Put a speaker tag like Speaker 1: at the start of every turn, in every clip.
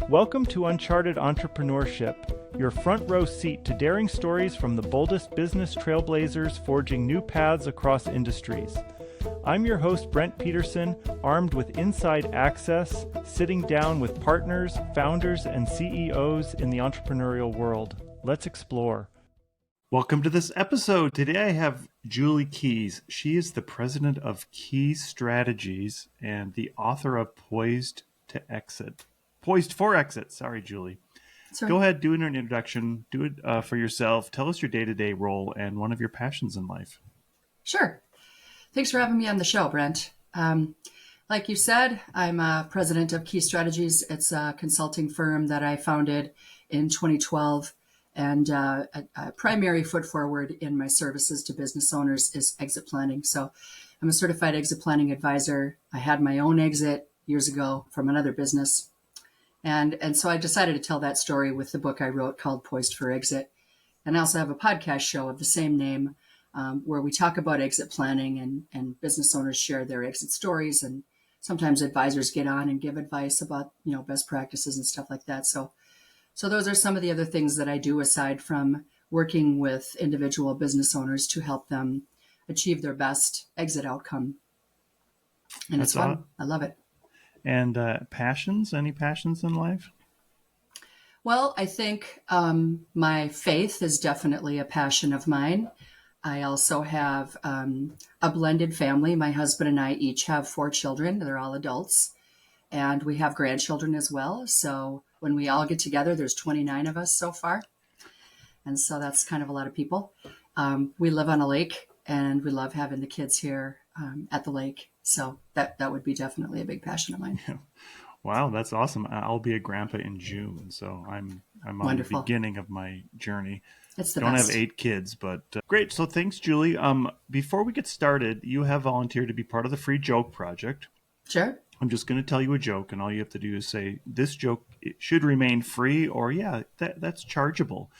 Speaker 1: Welcome to Uncharted Entrepreneurship, your front row seat to daring stories from the boldest business trailblazers forging new paths across industries. I'm your host, Brent Peterson, armed with inside access, sitting down with partners, founders, and CEOs in the entrepreneurial world. Let's explore. Welcome to this episode. Today I have Julie Keys. She is the president of Keys Strategies and the author of Poised for Exit. Sorry, Julie.
Speaker 2: Sorry.
Speaker 1: Go ahead, do an introduction. Do it for yourself. Tell us your day-to-day role and one of your passions in life.
Speaker 2: Sure. Thanks for having me on the show, Brent. Like you said, I'm president of Keys Strategies. It's a consulting firm that I founded in 2012. And a primary foot forward in my services to business owners is exit planning. So I'm a certified exit planning advisor. I had my own exit years ago from another business. And so I decided to tell that story with the book I wrote called Poised for Exit. And I also have a podcast show of the same name where we talk about exit planning and business owners share their exit stories. And sometimes advisors get on and give advice about, best practices and stuff like that. So those are some of the other things that I do aside from working with individual business owners to help them achieve their best exit outcome. And it's fun. I love it.
Speaker 1: And passions? Any passions in life?
Speaker 2: Well, I think my faith is definitely a passion of mine. I also have a blended family. My husband and I each have 4 children. They're all adults. And we have grandchildren as well. So when we all get together, there's 29 of us so far. And so that's kind of a lot of people. We live on a lake and we love having the kids here at the lake. So that would be definitely a big passion of mine.
Speaker 1: Yeah. Wow, that's awesome. I'll be a grandpa in June. So I'm on
Speaker 2: Wonderful.
Speaker 1: the beginning of my journey.
Speaker 2: It's the
Speaker 1: Don't
Speaker 2: best.
Speaker 1: have 8 kids, but great. So thanks, Julie. Before we get started, you have volunteered to be part of the Free Joke Project.
Speaker 2: Sure.
Speaker 1: I'm just going to tell you a joke, and all you have to do is say, this joke it should remain free, or that's chargeable.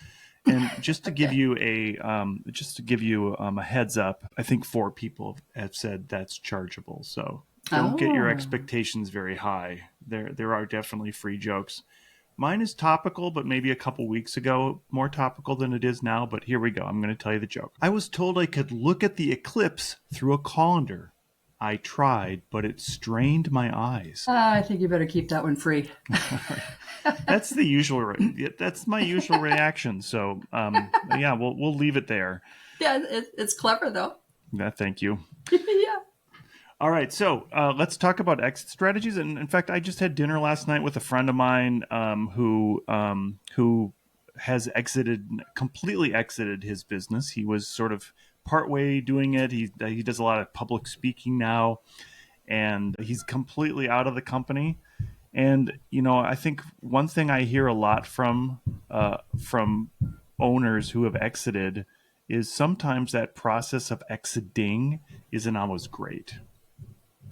Speaker 1: And just to give you a heads up, I think 4 people have said that's chargeable. So don't get your expectations very high. There are definitely free jokes. Mine is topical, but maybe a couple weeks ago, more topical than it is now. But here we go. I'm going to tell you the joke. I was told I could look at the eclipse through a colander. I tried, but it strained my eyes.
Speaker 2: I think you better keep that one free.
Speaker 1: That's the usual. That's my usual reaction. So, we'll leave it there.
Speaker 2: Yeah, it's clever though.
Speaker 1: Yeah, thank you.
Speaker 2: Yeah.
Speaker 1: All right, so let's talk about exit strategies. And in fact, I just had dinner last night with a friend of mine who has completely exited his business. He was sort of partway doing it. He does a lot of public speaking now, and he's completely out of the company. And I think one thing I hear a lot from owners who have exited is sometimes that process of exiting isn't always great.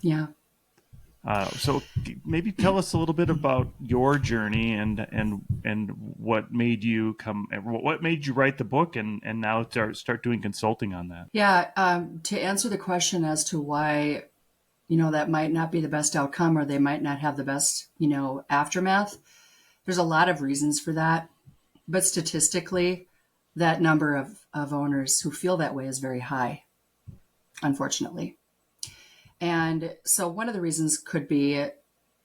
Speaker 2: Yeah.
Speaker 1: So maybe tell us a little bit about your journey and what made you write the book and now start doing consulting on that.
Speaker 2: Yeah. To answer the question as to why, that might not be the best outcome or they might not have the best, aftermath. There's a lot of reasons for that. But statistically, that number of owners who feel that way is very high, unfortunately. And so one of the reasons could be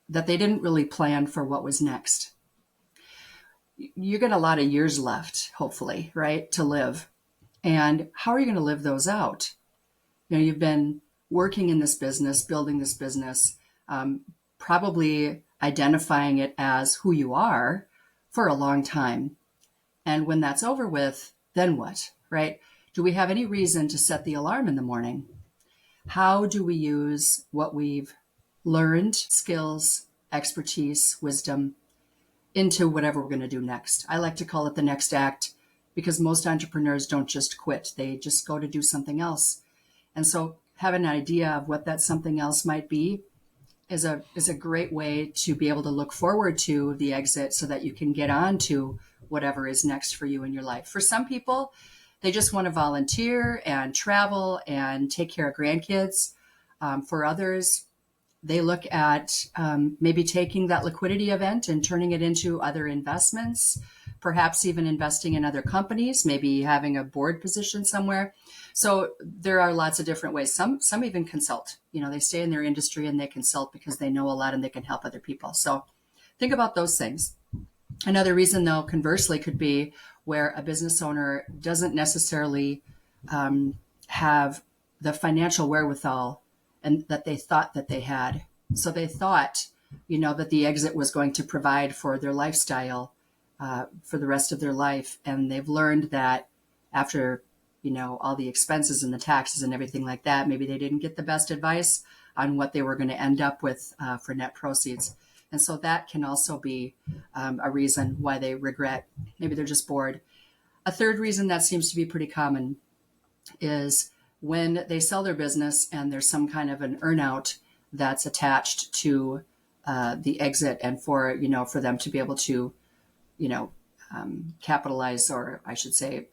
Speaker 2: that they didn't really plan for what was next. You get a lot of years left, hopefully, right, to live. And how are you going to live those out? You've been working in this business, building this business, probably identifying it as who you are for a long time. And when that's over with, then what, right? Do we have any reason to set the alarm in the morning? How do we use what we've learned, skills, expertise, wisdom, into whatever we're going to do next? I like to call it the next act because most entrepreneurs don't just quit. They just go to do something else. And so have an idea of what that something else might be is a great way to be able to look forward to the exit so that you can get on to whatever is next for you in your life. For some people, they just want to volunteer and travel and take care of grandkids. For others, They look at maybe taking that liquidity event and turning it into other investments, perhaps even investing in other companies, maybe having a board position somewhere. So there are lots of different ways. Some even consult. They stay in their industry and they consult because they know a lot and they can help other people. So think about those things. Another reason, though, conversely, could be where a business owner doesn't necessarily have the financial wherewithal and that they thought that they had. So they thought, that the exit was going to provide for their lifestyle for the rest of their life. And they've learned that after, all the expenses and the taxes and everything like that, maybe they didn't get the best advice on what they were going to end up with for net proceeds. And so that can also be a reason why they regret. Maybe they're just bored. A third reason that seems to be pretty common is when they sell their business and there's some kind of an earnout that's attached to the exit, and for them to be able to capitalize, or I should say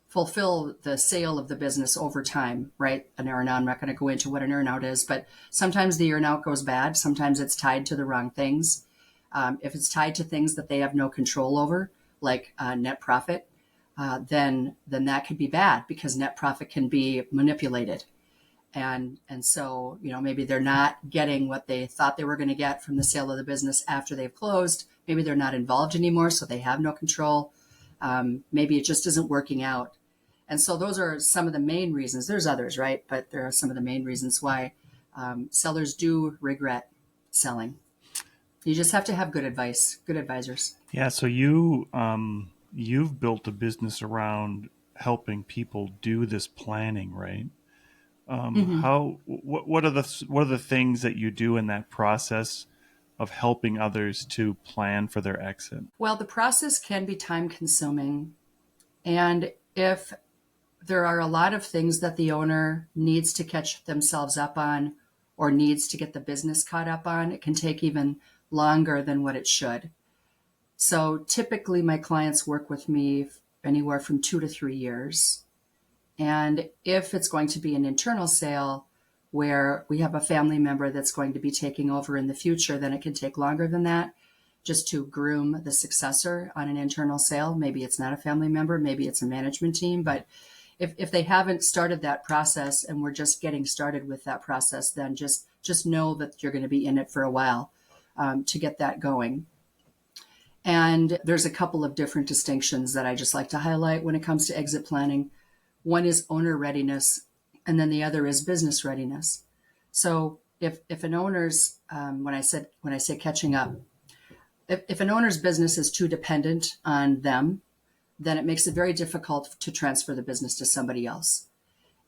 Speaker 2: fulfill the sale of the business over time, right? An earnout, I'm not going to go into what an earnout is, but sometimes the earnout goes bad. Sometimes it's tied to the wrong things. If it's tied to things that they have no control over, like net profit, then that could be bad because net profit can be manipulated. And so, maybe they're not getting what they thought they were going to get from the sale of the business after they've closed. Maybe they're not involved anymore, so they have no control. Maybe it just isn't working out. And so those are some of the main reasons. There's others, right? But there are some of the main reasons why sellers do regret selling. You just have to have good advice, good advisors.
Speaker 1: Yeah. So you've built a business around helping people do this planning, right? What are the things that you do in that process of helping others to plan for their exit?
Speaker 2: Well, the process can be time consuming. And if there are a lot of things that the owner needs to catch themselves up on or needs to get the business caught up on, it can take even longer than what it should. So typically my clients work with me anywhere from 2 to 3 years. And if it's going to be an internal sale where we have a family member that's going to be taking over in the future, then it can take longer than that just to groom the successor on an internal sale. Maybe it's not a family member, maybe it's a management team, but if they haven't started that process and we're just getting started with that process, then just know that you're going to be in it for a while to get that going. And there's a couple of different distinctions that I just like to highlight when it comes to exit planning. One is owner readiness, and then the other is business readiness. So if an owner's, when I say catching up, if an owner's business is too dependent on them, then it makes it very difficult to transfer the business to somebody else.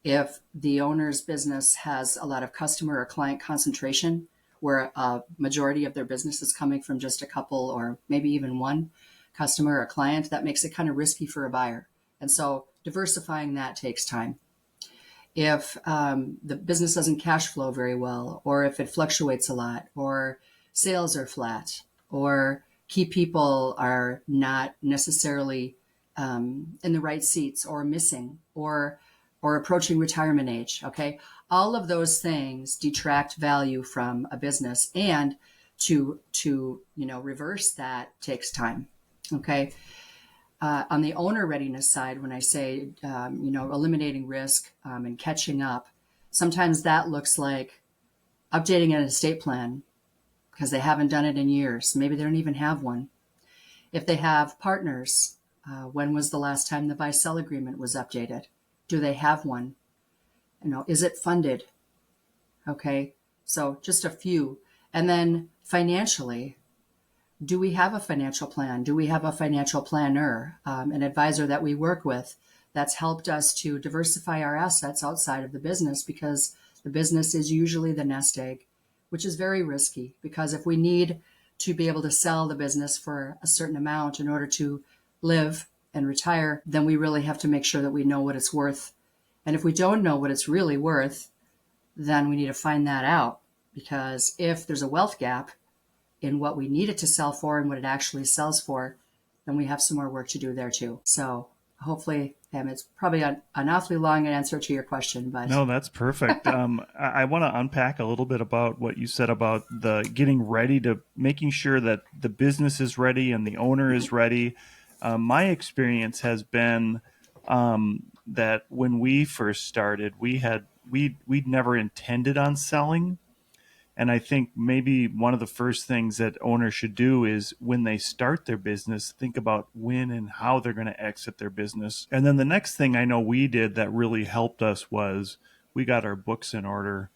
Speaker 2: If the owner's business has a lot of customer or client concentration, where a majority of their business is coming from just a couple or maybe even one customer or client, that makes it kind of risky for a buyer. And so diversifying that takes time. If the business doesn't cash flow very well, or if it fluctuates a lot, or sales are flat, or key people are not necessarily in the right seats, or missing, or approaching retirement age, okay? All of those things detract value from a business, and to reverse that takes time, okay? On the owner readiness side, when I say, eliminating risk and catching up, sometimes that looks like updating an estate plan because they haven't done it in years. Maybe they don't even have one. If they have partners, when was the last time the buy-sell agreement was updated? Do they have one? Is it funded? Okay, so just a few. And then financially, do we have a financial plan? Do we have a financial planner, an advisor that we work with that's helped us to diversify our assets outside of the business, because the business is usually the nest egg, which is very risky, because if we need to be able to sell the business for a certain amount in order to live and retire, then we really have to make sure that we know what it's worth. And if we don't know what it's really worth, then we need to find that out, because if there's a wealth gap in what we need it to sell for and what it actually sells for, then we have some more work to do there too. So hopefully, it's probably an awfully long answer to your question, but
Speaker 1: No, that's perfect. I want to unpack a little bit about what you said about the getting ready to making sure that the business is ready and the owner is ready. My experience has been that when we first started, we'd never intended on selling. And I think maybe one of the first things that owners should do is when they start their business, think about when and how they're going to exit their business. And then the next thing I know we did that really helped us was we got our books in order.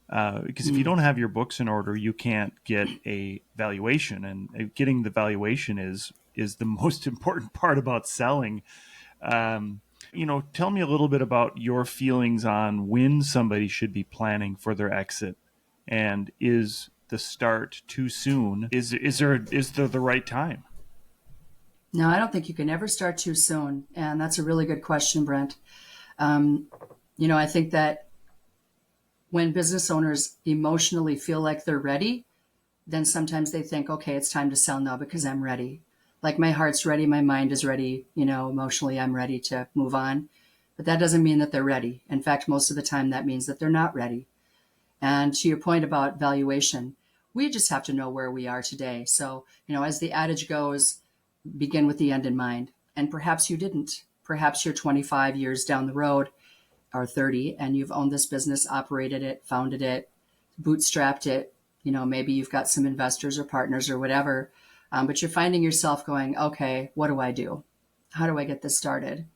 Speaker 1: Because if you don't have your books in order, you can't get a valuation, and getting the valuation is the most important part about selling. Um, Tell me a little bit about your feelings on when somebody should be planning for their exit, and is the start too soon? Is there the right time?
Speaker 2: no, I don't think you can ever start too soon. And that's a really good question, Brent. Um, I think that when business owners emotionally feel like they're ready, then sometimes they think, okay, it's time to sell now because I'm ready. Like my heart's ready, my mind is ready, emotionally I'm ready to move on. But that doesn't mean that they're ready. In fact, most of the time that means that they're not ready. And to your point about valuation, we just have to know where we are today. So, as the adage goes, begin with the end in mind. And perhaps you didn't. Perhaps you're 25 years down the road or 30 and you've owned this business, operated it, founded it, bootstrapped it. Maybe you've got some investors or partners or whatever, but you're finding yourself going, okay, what do I do? How do I get this started?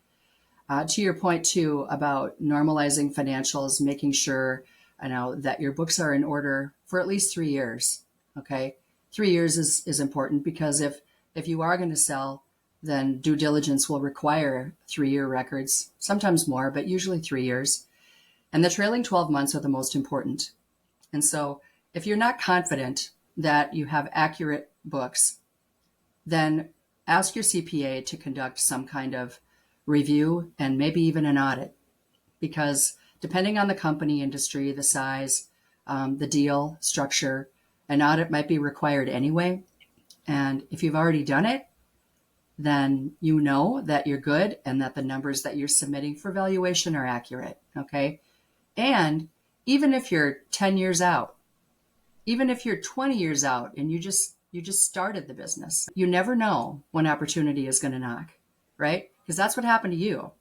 Speaker 2: To your point too about normalizing financials, making sure that your books are in order for at least 3 years. Okay, 3 years is important because if you are going to sell, then due diligence will require 3 year records, sometimes more, but usually 3 years. And the trailing 12 months are the most important. And so if you're not confident that you have accurate books, then ask your CPA to conduct some kind of review and maybe even an audit. Because depending on the company, industry, the size, the deal structure, an audit might be required anyway. And if you've already done it, then you know that you're good and that the numbers that you're submitting for valuation are accurate. Okay. And even if you're 10 years out, even if you're 20 years out and you just started the business, you never know when opportunity is going to knock, right? Because that's what happened to you.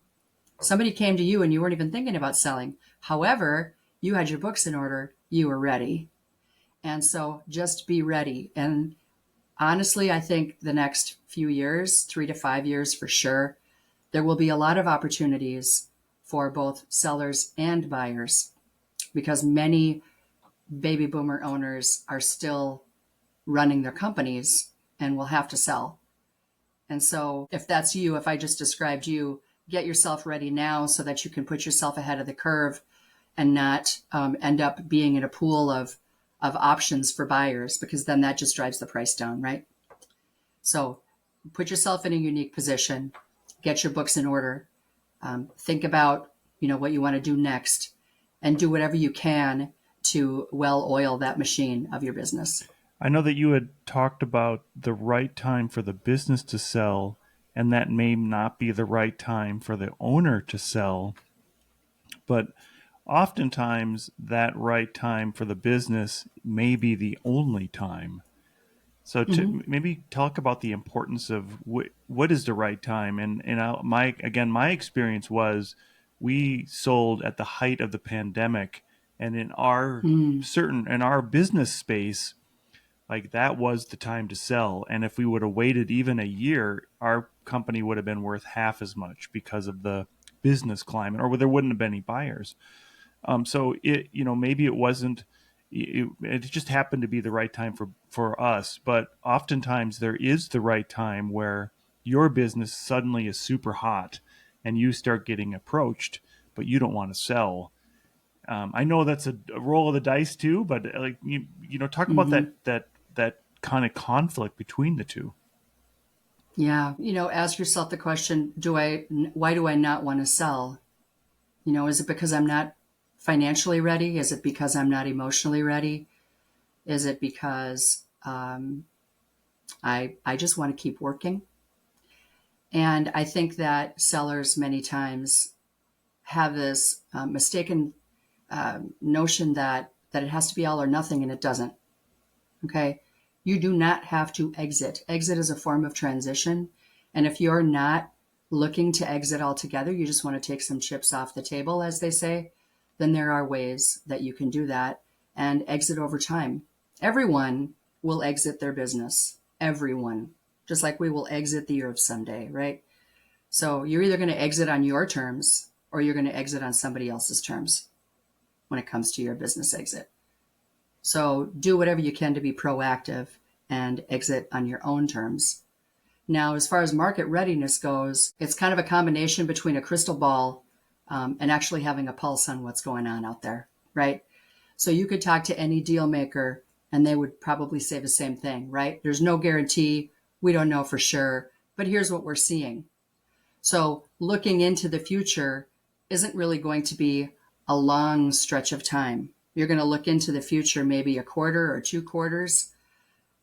Speaker 2: Somebody came to you and you weren't even thinking about selling. However, you had your books in order, you were ready. And so just be ready. And honestly, I think the next few years, 3 to 5 years for sure, there will be a lot of opportunities for both sellers and buyers because many baby boomer owners are still running their companies and will have to sell. And so if that's you, if I just described you, get yourself ready now so that you can put yourself ahead of the curve and not end up being in a pool of options for buyers, because then that just drives the price down, right? So put yourself in a unique position, get your books in order, think about what you want to do next, and do whatever you can to well oil that machine of your business.
Speaker 1: I know that you had talked about the right time for the business to sell, and that may not be the right time for the owner to sell. But oftentimes, that right time for the business may be the only time. So
Speaker 2: Mm-hmm.
Speaker 1: to maybe talk about the importance of what is the right time. My experience was we sold at the height of the pandemic, and
Speaker 2: Mm.
Speaker 1: in our business space, like that was the time to sell. And if we would have waited even a year, our company would have been worth half as much because of the business climate, or there wouldn't have been any buyers. So maybe it wasn't, it just happened to be the right time for us. But oftentimes there is the right time where your business suddenly is super hot and you start getting approached, but you don't want to sell. I know that's a roll of the dice too, but like talk about
Speaker 2: Mm-hmm.
Speaker 1: that kind of conflict between the two.
Speaker 2: Yeah. Ask yourself the question, why do I not want to sell? Is it because I'm not financially ready? Is it because I'm not emotionally ready? Is it because I just want to keep working? And I think that sellers many times have this mistaken notion that it has to be all or nothing, and it doesn't. Okay. You do not have to exit. Exit is a form of transition. And if you're not looking to exit altogether, you just want to take some chips off the table, as they say, then there are ways that you can do that and exit over time. Everyone will exit their business. Everyone. Just like we will exit the earth someday, right? So you're either going to exit on your terms or you're going to exit on somebody else's terms when it comes to your business exit. So do whatever you can to be proactive and exit on your own terms. Now, as far as market readiness goes, it's kind of a combination between a crystal ball and actually having a pulse on what's going on out there, right? So you could talk to any deal maker and they would probably say the same thing, right? There's no guarantee. We don't know for sure, but here's what we're seeing. So looking into the future isn't really going to be a long stretch of time. You're going to look into the future, maybe a quarter or 2 quarters.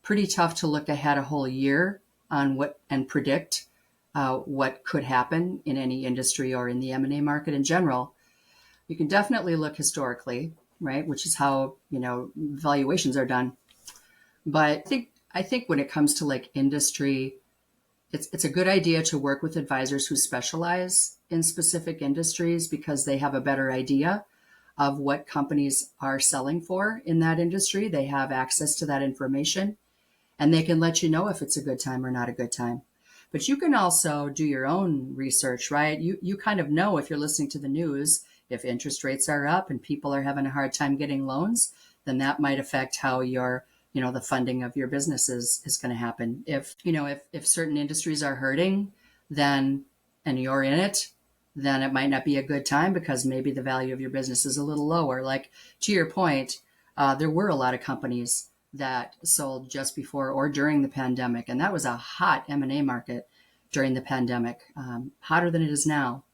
Speaker 2: Pretty tough to look ahead a whole year on what and predict what could happen in any industry or in the M&A market in general. You can definitely look historically, right, which is how valuations are done. But I think when it comes to like industry, it's a good idea to work with advisors who specialize in specific industries because they have a better idea of what companies are selling for in that industry. They have access to that information and they can let you know if it's a good time or not a good time. But you can also do your own research, right? You kind of know if you're listening to the news, if interest rates are up and people are having a hard time getting loans, then that might affect how the funding of your business is going to happen. If certain industries are hurting, then, and you're in it, then it might not be a good time because maybe the value of your business is a little lower. Like to your point, there were a lot of companies that sold just before or during the pandemic. And that was a hot M&A market during the pandemic, hotter than it is now.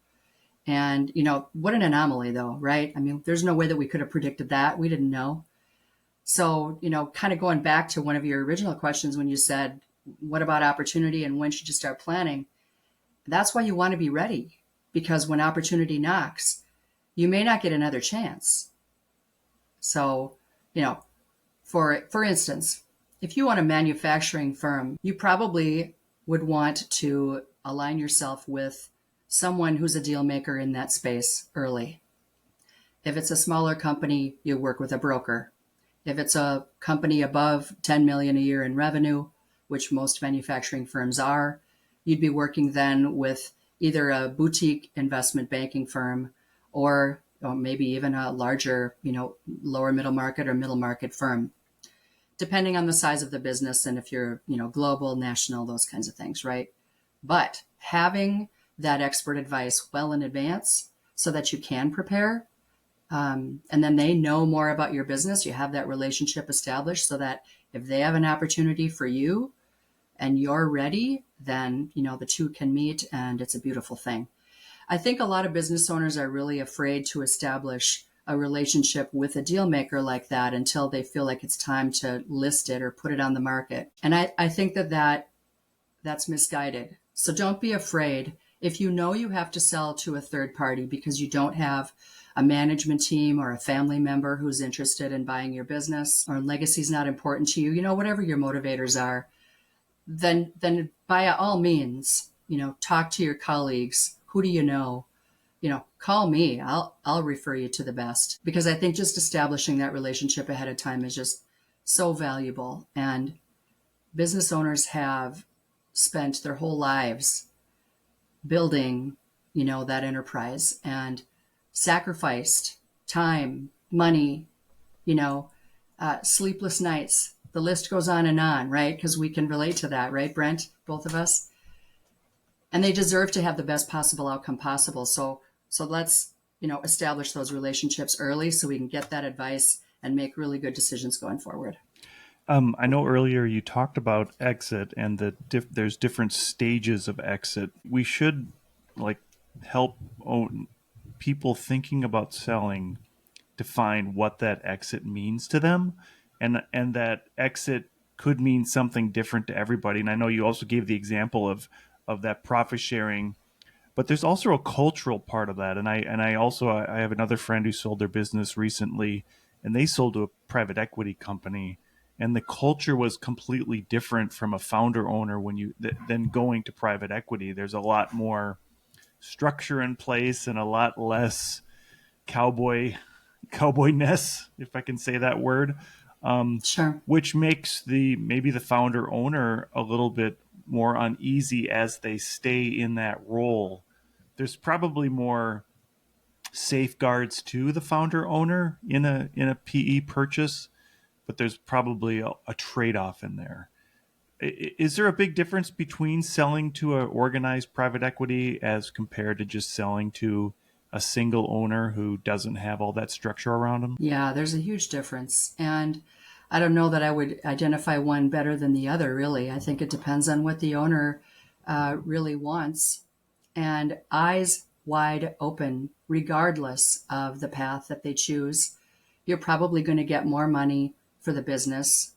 Speaker 2: And, what an anomaly though, right? I mean, there's no way that we could have predicted that. We didn't know. So, kind of going back to one of your original questions when you said, what about opportunity and when should you start planning? That's why you want to be ready, because when opportunity knocks, you may not get another chance. So, for instance, if you own a manufacturing firm, you probably would want to align yourself with someone who's a deal maker in that space early. If it's a smaller company, you work with a broker. If it's a company above 10 million a year in revenue, which most manufacturing firms are, you'd be working then with either a boutique investment banking firm or maybe even a larger, lower middle market or middle market firm, depending on the size of the business and if you're, global, national, those kinds of things, right? But having that expert advice well in advance so that you can prepare, and then they know more about your business. You have that relationship established so that if they have an opportunity for you and you're ready, then, the two can meet and it's a beautiful thing. I think a lot of business owners are really afraid to establish a relationship with a deal maker like that until they feel like it's time to list it or put it on the market. And I think that's misguided. So don't be afraid. If you know you have to sell to a third party because you don't have a management team or a family member who's interested in buying your business, or legacy is not important to you, whatever your motivators are, then by all means, talk to your colleagues. Who do you know? Call me. I'll refer you to the best, because I think just establishing that relationship ahead of time is just so valuable. And business owners have spent their whole lives building, that enterprise and sacrificed time, money, sleepless nights. The list goes on, right? Because we can relate to that, right, Brent? Both of us. And they deserve to have the best possible outcome possible. So let's, establish those relationships early so we can get that advice and make really good decisions going forward.
Speaker 1: I know earlier you talked about exit and that there's different stages of exit. We should help people thinking about selling define what that exit means to them, and that exit could mean something different to everybody. And I know you also gave the example of of that profit sharing. But there's also a cultural part of that. And I have another friend who sold their business recently, and they sold to a private equity company, and the culture was completely different from a founder owner than going to private equity. There's a lot more structure in place and a lot less cowboyness, if I can say that word,
Speaker 2: Sure.
Speaker 1: which makes maybe the founder owner a little bit more uneasy as they stay in that role. There's probably more safeguards to the founder owner in a PE purchase, but there's probably a trade-off in there. Is there a big difference between selling to an organized private equity as compared to just selling to a single owner who doesn't have all that structure around them?
Speaker 2: Yeah, there's a huge difference. And I don't know that I would identify one better than the other, really. I think it depends on what the owner really wants. And eyes wide open, regardless of the path that they choose, you're probably going to get more money for the business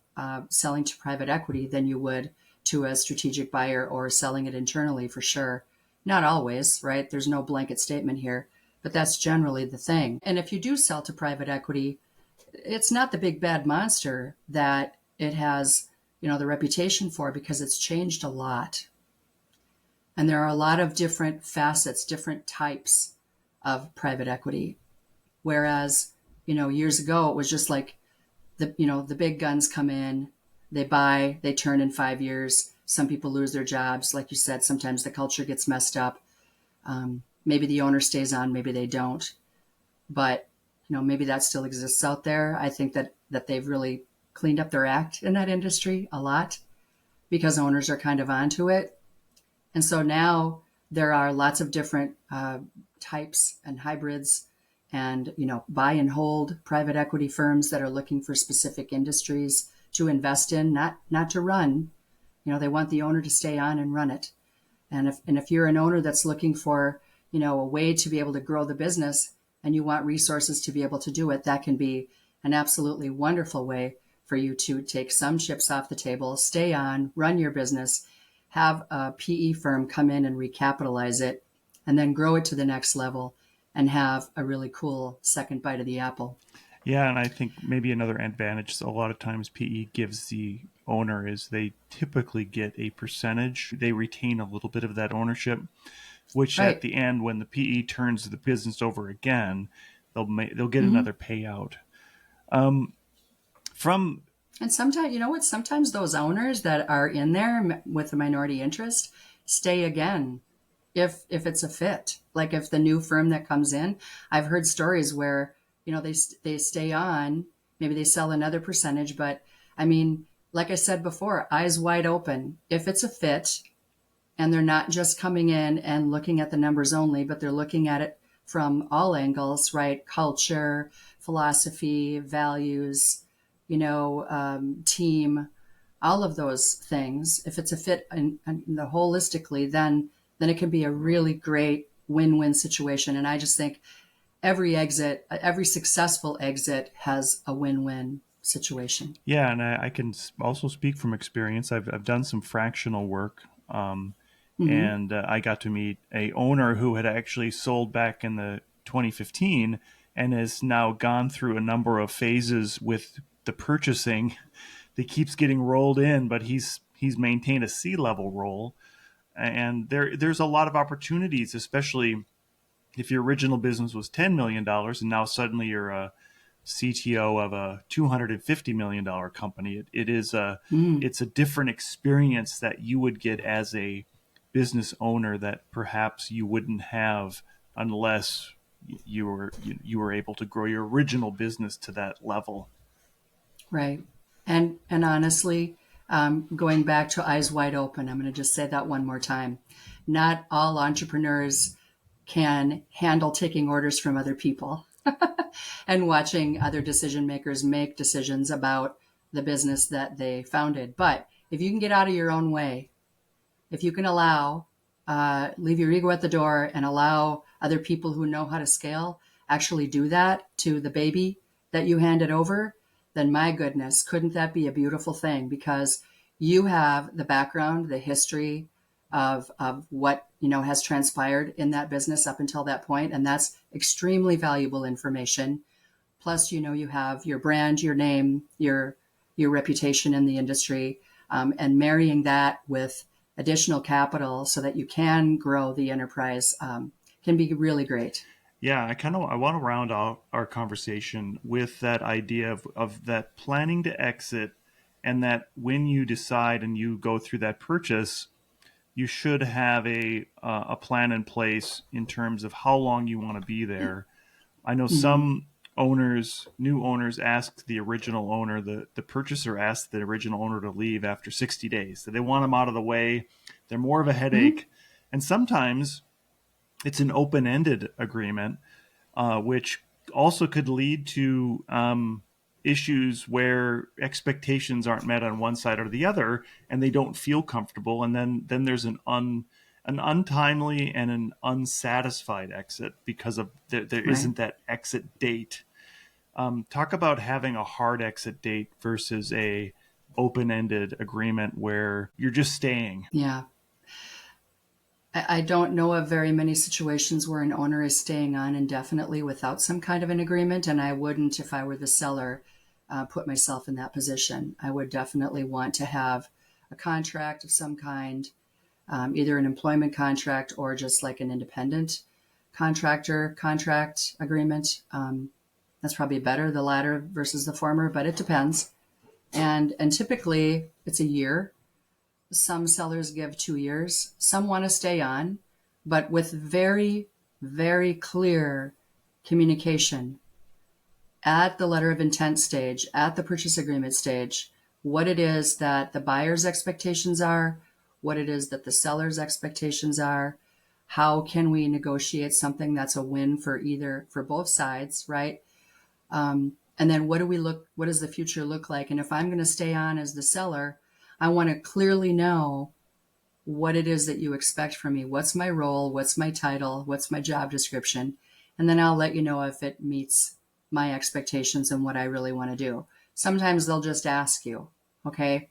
Speaker 2: selling to private equity than you would to a strategic buyer or selling it internally for sure. Not always, right? There's no blanket statement here, but that's generally the thing. And if you do sell to private equity, it's not the big bad monster that it has, the reputation for, because it's changed a lot. And there are a lot of different facets, different types of private equity. Whereas, years ago, it was just like the big guns come in, they buy, they turn in 5 years. Some people lose their jobs. Like you said, sometimes the culture gets messed up. Maybe the owner stays on, maybe they don't. But, maybe that still exists out there. I think that they've really cleaned up their act in that industry a lot because owners are kind of onto it. And so now there are lots of different types and hybrids and, buy and hold private equity firms that are looking for specific industries to invest in, not to run. They want the owner to stay on and run it. And if you're an owner that's looking for, a way to be able to grow the business and you want resources to be able to do it, that can be an absolutely wonderful way for you to take some chips off the table, stay on, run your business, have a PE firm come in and recapitalize it, and then grow it to the next level and have a really cool second bite of the apple.
Speaker 1: Yeah, and I think maybe another advantage a lot of times PE gives the owner is they typically get a percentage. They retain a little bit of that ownership, which at
Speaker 2: Right.
Speaker 1: the end, when the PE turns the business over again, they'll get
Speaker 2: Mm-hmm.
Speaker 1: another payout. From
Speaker 2: And sometimes, you know what? Sometimes those owners that are in there with a minority interest stay again if it's a fit. Like if the new firm that comes in, I've heard stories where they stay on, maybe they sell another percentage, but I mean, like I said before, eyes wide open. If it's a fit, and they're not just coming in and looking at the numbers only, but they're looking at it from all angles, right? Culture, philosophy, values, team, all of those things. If it's a fit in the holistically, then it can be a really great win-win situation. And I just think every successful exit has a win-win situation.
Speaker 1: Yeah, and I can also speak from experience. I've done some fractional work,
Speaker 2: Hmm.
Speaker 1: and I got to meet a owner who had actually sold back in the 2015 and has now gone through a number of phases with the purchasing. That keeps getting rolled in, but he's maintained a C-level role, and there's a lot of opportunities, especially if your original business was $10 million and now suddenly you're a CTO of a $250 million company.
Speaker 2: Mm,
Speaker 1: It's a different experience that you would get as a business owner that perhaps you wouldn't have unless you were able to grow your original business to that level.
Speaker 2: right. And honestly, going back to eyes wide open, I'm going to just say that one more time. Not all entrepreneurs can handle taking orders from other people and watching other decision makers make decisions about the business that they founded. But if you can get out of your own way, if you can leave your ego at the door and allow other people who know how to scale actually do that to the baby that you handed over, then my goodness, couldn't that be a beautiful thing? Because you have the background, the history, of what, has transpired in that business up until that point. And that's extremely valuable information. Plus, you have your brand, your name, your reputation in the industry, and marrying that with additional capital so that you can grow the enterprise can be really great.
Speaker 1: Yeah, I want to round out our conversation with that idea of that planning to exit, and that when you decide and you go through that purchase, you should have a plan in place in terms of how long you want to be there. I know
Speaker 2: Mm-hmm.
Speaker 1: some new owners ask the original owner, the purchaser asks the original owner to leave after 60 days. So they want them out of the way. They're more of a
Speaker 2: Mm-hmm.
Speaker 1: headache. And sometimes it's an open-ended agreement, which also could lead to issues where expectations aren't met on one side or the other, and they don't feel comfortable, and then there's an untimely and an unsatisfied exit because of there
Speaker 2: Right.
Speaker 1: isn't that exit date. Talk about having a hard exit date versus a open-ended agreement where you're just staying.
Speaker 2: Yeah. I don't know of very many situations where an owner is staying on indefinitely without some kind of an agreement, and I wouldn't, if I were the seller, put myself in that position. I would definitely want to have a contract of some kind, either an employment contract or just like an independent contractor contract agreement. That's probably better, the latter versus the former, but it depends. And typically it's a year. Some sellers give 2 years. Some want to stay on, but with very, very clear communication at the letter of intent stage, at the purchase agreement stage, what it is that the buyer's expectations are, what it is that the seller's expectations are, how can we negotiate something that's a win for both sides, right? And then what does the future look like? And if I'm going to stay on as the seller, I want to clearly know what it is that you expect from me. What's my role? What's my title? What's my job description? And then I'll let you know if it meets my expectations and what I really want to do. Sometimes they'll just ask you, okay,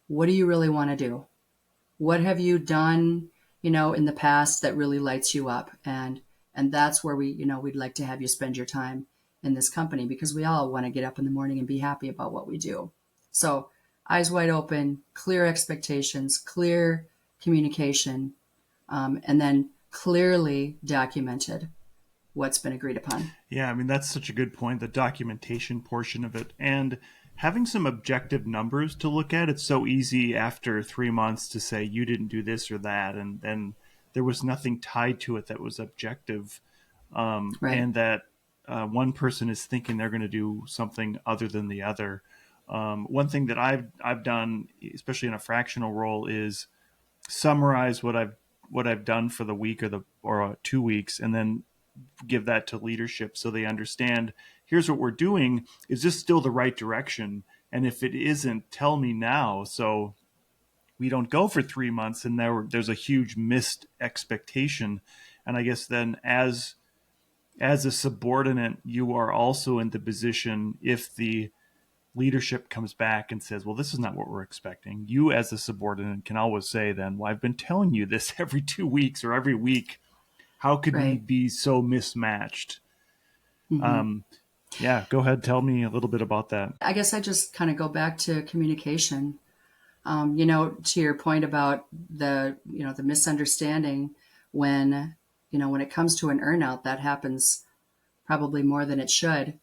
Speaker 2: what do you really want to do? What have you done, in the past that really lights you up? And that's where we'd like to have you spend your time in this company, because we all want to get up in the morning and be happy about what we do. So eyes wide open, clear expectations, clear communication, and then clearly documented what's been agreed upon.
Speaker 1: Yeah, I mean, that's such a good point, the documentation portion of it. And having some objective numbers to look at, it's so easy after 3 months to say you didn't do this or that. And then there was nothing tied to it that was objective.
Speaker 2: Right.
Speaker 1: And that one person is thinking they're going to do something other than the other. One thing that I've done, especially in a fractional role, is summarize what I've done for the week or 2 weeks, and then give that to leadership so they understand, here's what we're doing. Is this still the right direction? And if it isn't, tell me now, so we don't go for 3 months and there's a huge missed expectation. And I guess then as a subordinate, you are also in the position, if the leadership comes back and says, well, this is not what we're expecting, you as a subordinate can always say then, well, I've been telling you this every 2 weeks or every week. How could we
Speaker 2: Right.
Speaker 1: be so mismatched?
Speaker 2: Hmm.
Speaker 1: Um, yeah, go ahead. Tell me a little bit about that.
Speaker 2: I guess I just kind of go back to communication. To your point about the misunderstanding when, when it comes to an earnout, that happens probably more than it should.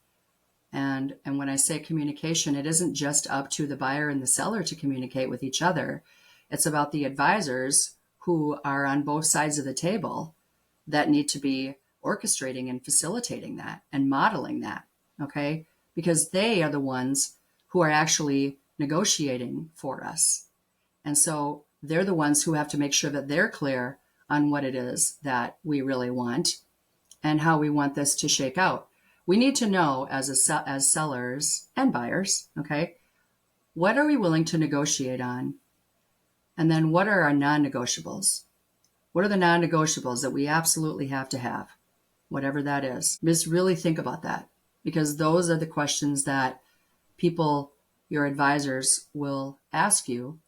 Speaker 2: And when I say communication, it isn't just up to the buyer and the seller to communicate with each other. It's about the advisors who are on both sides of the table that need to be orchestrating and facilitating that and modeling that. Okay. Because they are the ones who are actually negotiating for us. And so they're the ones who have to make sure that they're clear on what it is that we really want and how we want this to shake out. We need to know as sellers and buyers, okay, what are we willing to negotiate on? And then what are our non-negotiables? What are the non-negotiables that we absolutely have to have? Whatever that is. Just really think about that, because those are the questions that people, your advisors, will ask you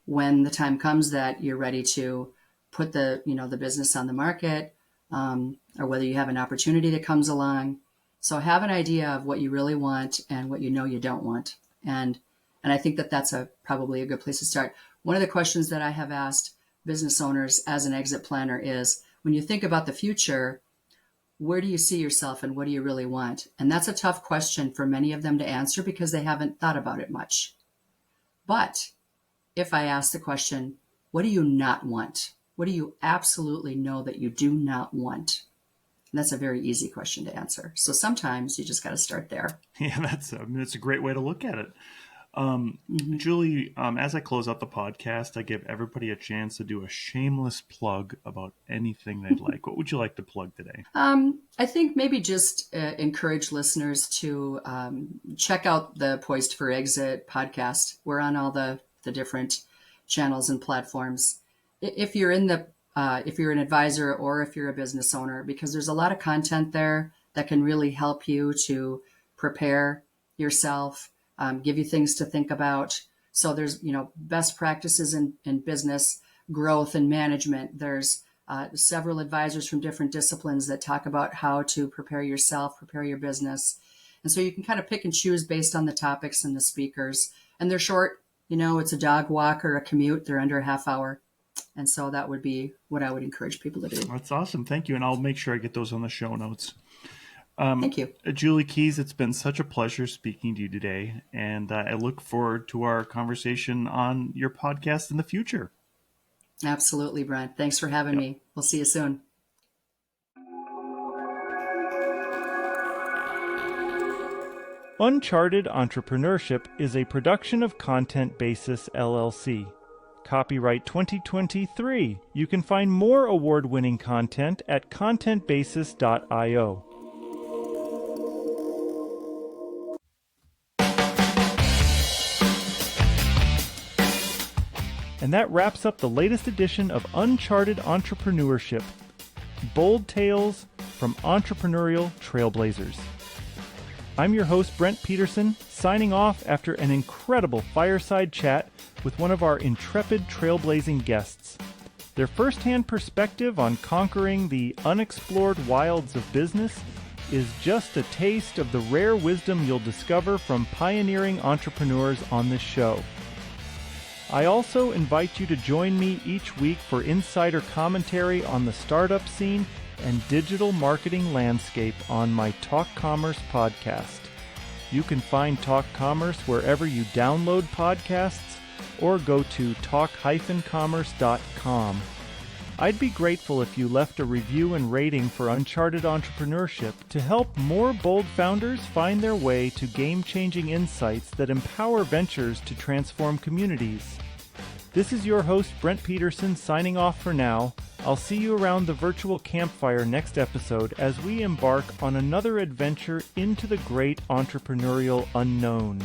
Speaker 2: when the time comes that you're ready to put the business on the market, or whether you have an opportunity that comes along. So have an idea of what you really want and what you know you don't want. And I think that that's probably a good place to start. One of the questions that I have asked business owners as an exit planner is, when you think about the future, where do you see yourself and what do you really want? And that's a tough question for many of them to answer because they haven't thought about it much. But if I ask the question, what do you not want? What do you absolutely know that you do not want? And that's a very easy question to answer. So sometimes you just got to start there.
Speaker 1: Yeah, that's a great way to look at it. Julie, as I close out the podcast, I give everybody a chance to do a shameless plug about anything they'd like. What would you like to plug today?
Speaker 2: I think maybe just encourage listeners to check out the Poised for Exit podcast. We're on all the different channels and platforms. If you're if you're an advisor or if you're a business owner, because there's a lot of content there that can really help you to prepare yourself, give you things to think about. So there's, best practices in business growth and management. There's several advisors from different disciplines that talk about how to prepare yourself, prepare your business. And so you can kind of pick and choose based on the topics and the speakers. And they're short, it's a dog walk or a commute. They're under a half hour. And so that would be what I would encourage people to do.
Speaker 1: That's awesome. Thank you. And I'll make sure I get those on the show notes.
Speaker 2: Thank you.
Speaker 1: Julie Keys, it's been such a pleasure speaking to you today. And I look forward to our conversation on your podcast in the future.
Speaker 2: Absolutely, Brent. Thanks for having me. We'll see you soon.
Speaker 1: Uncharted Entrepreneurship is a production of Content Basis, LLC. Copyright 2023. You can find more award-winning content at contentbasis.io. And that wraps up the latest edition of Uncharted Entrepreneurship. Bold tales from entrepreneurial trailblazers. I'm your host, Brent Peterson, signing off after an incredible fireside chat with one of our intrepid trailblazing guests. Their first-hand perspective on conquering the unexplored wilds of business is just a taste of the rare wisdom you'll discover from pioneering entrepreneurs on this show. I also invite you to join me each week for insider commentary on the startup scene and digital marketing landscape on my Talk Commerce podcast. You can find Talk Commerce wherever you download podcasts or go to talk-commerce.com. I'd be grateful if you left a review and rating for Uncharted Entrepreneurship to help more bold founders find their way to game-changing insights that empower ventures to transform communities. This is your host, Brent Peterson, signing off for now. I'll see you around the virtual campfire next episode as we embark on another adventure into the great entrepreneurial unknown.